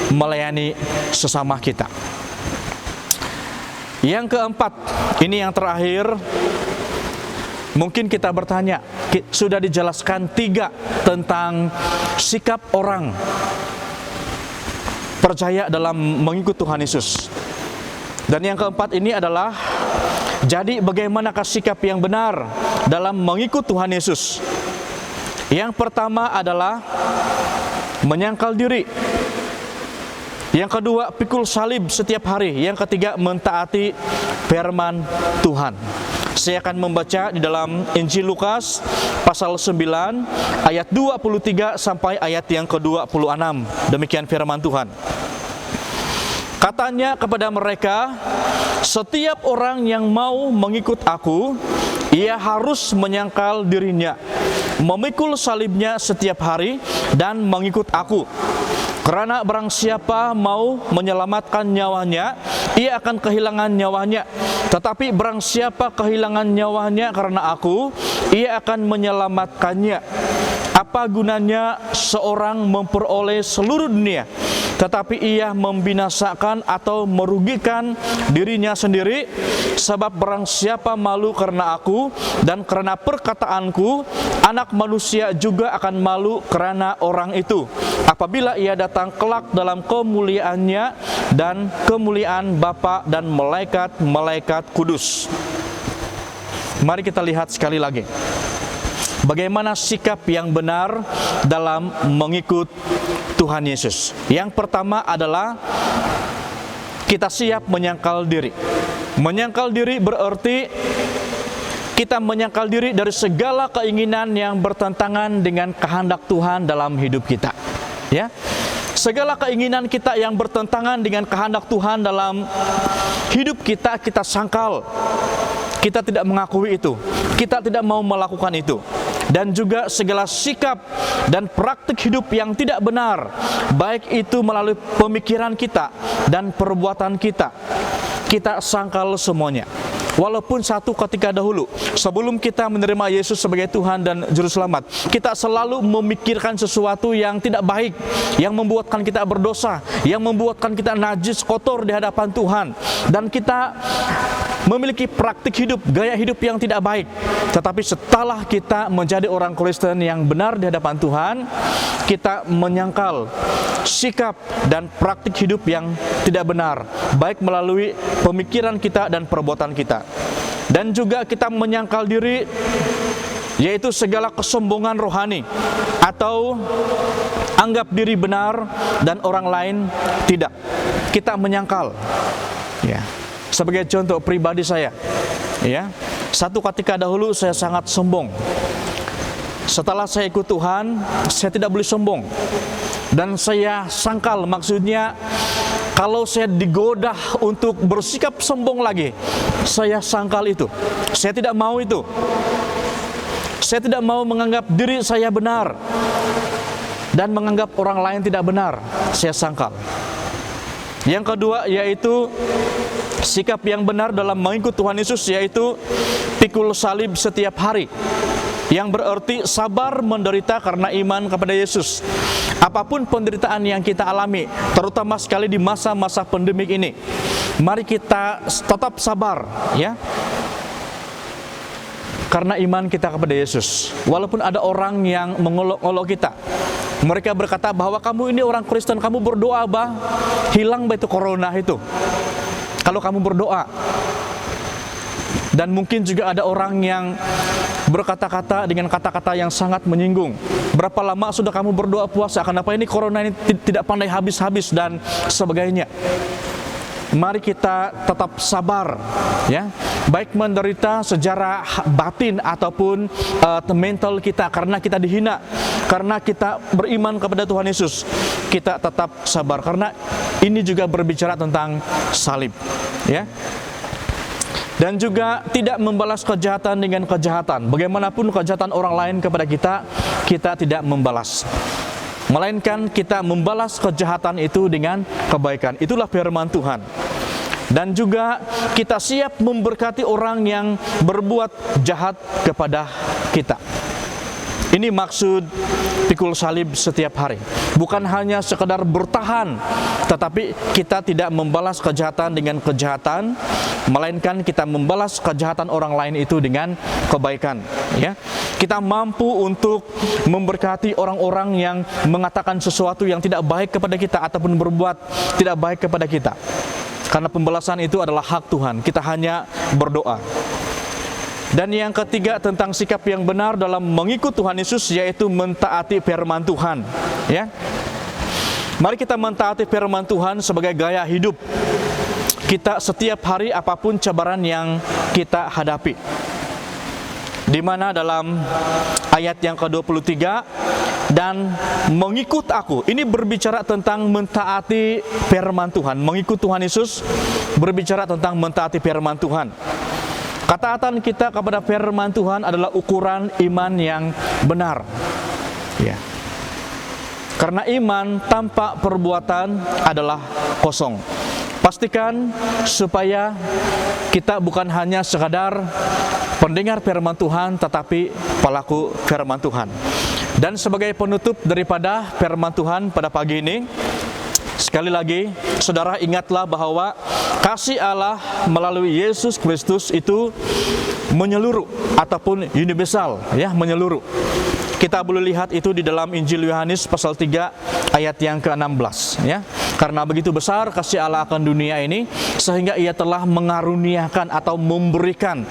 melayani sesama kita. Yang keempat, ini yang terakhir. Mungkin kita bertanya, sudah dijelaskan 3 tentang sikap orang percaya dalam mengikut Tuhan Yesus. Dan yang keempat ini adalah, jadi bagaimanakah sikap yang benar dalam mengikut Tuhan Yesus? Yang pertama adalah menyangkal diri. Yang kedua, pikul salib setiap hari. Yang ketiga, mentaati firman Tuhan. Saya akan membaca di dalam Injil Lukas pasal 9 ayat 23 sampai ayat yang ke-26. Demikian firman Tuhan. Katanya kepada mereka, setiap orang yang mau mengikut aku, ia harus menyangkal dirinya, memikul salibnya setiap hari dan mengikut aku. Karena barang siapa mau menyelamatkan nyawanya, ia akan kehilangan nyawanya. Tetapi barang siapa kehilangan nyawanya karena aku, ia akan menyelamatkannya. Apa gunanya seorang memperoleh seluruh dunia, tetapi ia membinasakan atau merugikan dirinya sendiri? Sebab barang siapa malu karena aku dan karena perkataanku, Anak Manusia juga akan malu karena orang itu, apabila ia datang kelak dalam kemuliaannya dan kemuliaan Bapa dan malaikat-malaikat kudus. Mari kita lihat sekali lagi bagaimana sikap yang benar dalam mengikut Tuhan Yesus. Yang pertama adalah kita siap menyangkal diri. Menyangkal diri berarti kita menyangkal diri dari segala keinginan yang bertentangan dengan kehendak Tuhan dalam hidup kita. Ya, segala keinginan kita yang bertentangan dengan kehendak Tuhan dalam hidup kita, kita sangkal. Kita tidak mengakui itu. Kita tidak mau melakukan itu. Dan juga segala sikap dan praktik hidup yang tidak benar, baik itu melalui pemikiran kita dan perbuatan kita, kita sangkal semuanya. Walaupun satu ketika dahulu, sebelum kita menerima Yesus sebagai Tuhan dan Juru Selamat, kita selalu memikirkan sesuatu yang tidak baik, yang membuatkan kita berdosa, yang membuatkan kita najis, kotor di hadapan Tuhan. Dan kita memiliki praktik hidup, gaya hidup yang tidak baik. Tetapi setelah kita menjadi orang Kristen yang benar di hadapan Tuhan, kita menyangkal sikap dan praktik hidup yang tidak benar, baik melalui pemikiran kita dan perbuatan kita. Dan juga kita menyangkal diri, yaitu segala kesombongan rohani, atau anggap diri benar dan orang lain tidak. Kita menyangkal. Ya. Sebagai contoh pribadi saya, ya, satu ketika dahulu saya sangat sombong. Setelah saya ikut Tuhan, saya tidak boleh sombong. Dan saya sangkal, maksudnya Kalau saya digoda untuk bersikap sombong lagi, saya sangkal itu. Saya tidak mau itu. Saya tidak mau menganggap diri saya benar dan menganggap orang lain tidak benar. Saya sangkal. Yang kedua yaitu sikap yang benar dalam mengikut Tuhan Yesus, yaitu pikul salib setiap hari, yang berarti sabar menderita karena iman kepada Yesus. Apapun penderitaan yang kita alami, terutama sekali di masa-masa pandemik ini, mari kita tetap sabar, ya, karena iman kita kepada Yesus. Walaupun ada orang yang mengolok-olok kita, mereka berkata bahwa kamu ini orang Kristen, kamu berdoa bah, hilang bah itu corona itu kalau kamu berdoa. Dan mungkin juga ada orang yang berkata-kata dengan kata-kata yang sangat menyinggung. Berapa lama sudah kamu berdoa puasa? Kenapa ini corona ini tidak pandai habis-habis dan sebagainya. Mari kita tetap sabar, ya, baik menderita secara batin ataupun mental kita, karena kita dihina, karena kita beriman kepada Tuhan Yesus. Kita tetap sabar, karena ini juga berbicara tentang salib, ya. Dan juga tidak membalas kejahatan dengan kejahatan. Bagaimanapun kejahatan orang lain kepada kita, kita tidak membalas, melainkan kita membalas kejahatan itu dengan kebaikan. Itulah firman Tuhan. Dan juga kita siap memberkati orang yang berbuat jahat kepada kita. Ini maksud pikul salib setiap hari. Bukan hanya sekedar bertahan, tetapi kita tidak membalas kejahatan dengan kejahatan, melainkan kita membalas kejahatan orang lain itu dengan kebaikan, ya. Kita mampu untuk memberkati orang-orang yang mengatakan sesuatu yang tidak baik kepada kita ataupun berbuat tidak baik kepada kita. Karena pembalasan itu adalah hak Tuhan. Kita hanya berdoa. Dan yang ketiga tentang sikap yang benar dalam mengikut Tuhan Yesus, yaitu mentaati firman Tuhan, ya. Mari kita mentaati firman Tuhan sebagai gaya hidup kita setiap hari apapun cabaran yang kita hadapi. Di mana dalam ayat yang ke-23, dan mengikut aku, ini berbicara tentang mentaati firman Tuhan. Mengikut Tuhan Yesus berbicara tentang mentaati firman Tuhan. Ketaatan kita kepada firman Tuhan adalah ukuran iman yang benar, ya. Karena iman tanpa perbuatan adalah kosong. Pastikan supaya kita bukan hanya sekadar pendengar firman Tuhan, tetapi pelaku firman Tuhan. Dan sebagai penutup daripada firman Tuhan pada pagi ini, sekali lagi, saudara ingatlah bahwa kasih Allah melalui Yesus Kristus itu menyeluruh ataupun universal, ya, menyeluruh. Kita boleh lihat itu di dalam Injil Yohanes pasal 3 ayat yang ke-16, ya. Karena begitu besar kasih Allah akan dunia ini, sehingga Ia telah mengaruniakan atau memberikan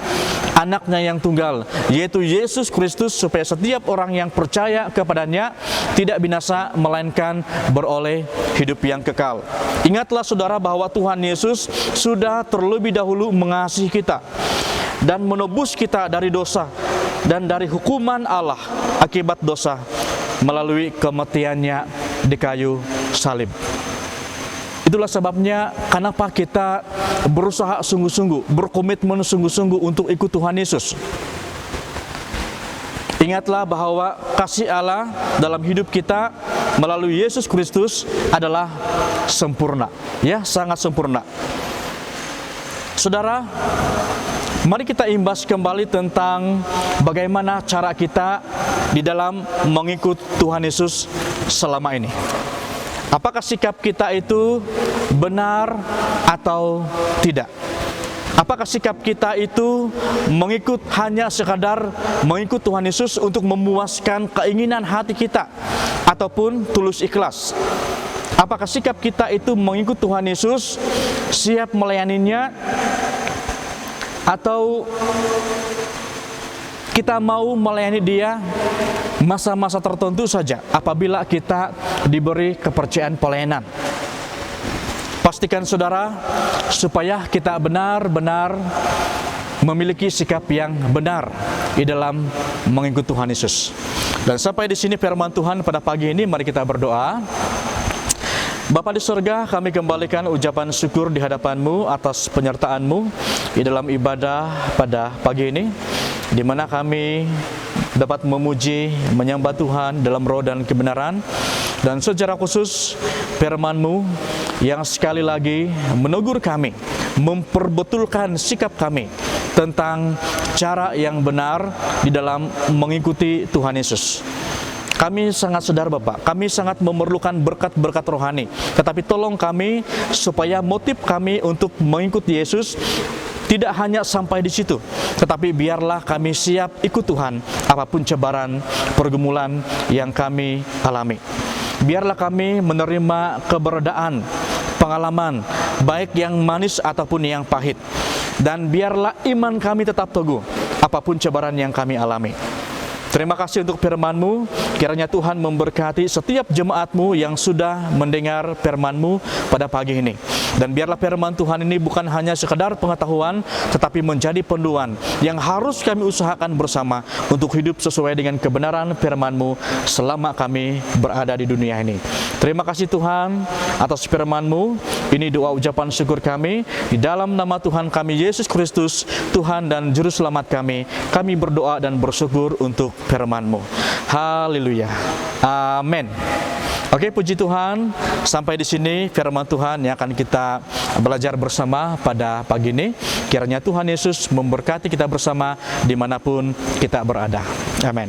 anaknya yang tunggal, yaitu Yesus Kristus, supaya setiap orang yang percaya kepadanya tidak binasa, melainkan beroleh hidup yang kekal. Ingatlah saudara bahwa Tuhan Yesus sudah terlebih dahulu mengasihi kita dan menebus kita dari dosa dan dari hukuman Allah akibat dosa melalui kematiannya di kayu salib. Itulah sebabnya kenapa kita berusaha sungguh-sungguh, berkomitmen sungguh-sungguh untuk ikut Tuhan Yesus. Ingatlah bahwa kasih Allah dalam hidup kita melalui Yesus Kristus adalah sempurna, ya, sangat sempurna. Saudara, mari kita imbas kembali tentang bagaimana cara kita di dalam mengikut Tuhan Yesus selama ini. Apakah sikap kita itu benar atau tidak? Apakah sikap kita itu mengikut hanya sekadar mengikut Tuhan Yesus untuk memuaskan keinginan hati kita ataupun tulus ikhlas? Apakah sikap kita itu mengikut Tuhan Yesus, siap melayaninya, atau kita mau melayani Dia masa-masa tertentu saja apabila kita diberi kepercayaan pelayanan? Pastikan saudara supaya kita benar-benar memiliki sikap yang benar di dalam mengikut Tuhan Yesus. Dan sampai di sini firman Tuhan pada pagi ini, mari kita berdoa. Bapa di surga, kami kembalikan ucapan syukur di hadapan-Mu atas penyertaan-Mu di dalam ibadah pada pagi ini, di mana kami dapat memuji, menyembah Tuhan dalam roh dan kebenaran, dan secara khusus firman-Mu yang sekali lagi menegur kami, memperbetulkan sikap kami tentang cara yang benar di dalam mengikuti Tuhan Yesus. Kami sangat sadar Bapak, kami sangat memerlukan berkat-berkat rohani. Tetapi tolong kami supaya motif kami untuk mengikuti Yesus tidak hanya sampai di situ, tetapi biarlah kami siap ikut Tuhan apapun cobaan, pergumulan yang kami alami. Biarlah kami menerima keberadaan, pengalaman, baik yang manis ataupun yang pahit. Dan biarlah iman kami tetap teguh apapun cobaan yang kami alami. Terima kasih untuk firman-Mu, kiranya Tuhan memberkati setiap jemaat-Mu yang sudah mendengar firman-Mu pada pagi ini. Dan biarlah firman Tuhan ini bukan hanya sekedar pengetahuan, tetapi menjadi panduan yang harus kami usahakan bersama untuk hidup sesuai dengan kebenaran firman-Mu selama kami berada di dunia ini. Terima kasih Tuhan atas firman-Mu. Ini doa ucapan syukur kami di dalam nama Tuhan kami Yesus Kristus, Tuhan dan Juru Selamat kami. Kami berdoa dan bersyukur untuk firman-Mu. Haleluya. Amin. Oke, puji Tuhan. Sampai di sini firman Tuhan yang akan kita belajar bersama pada pagi ini. Kiranya Tuhan Yesus memberkati kita bersama dimanapun kita berada. Amin.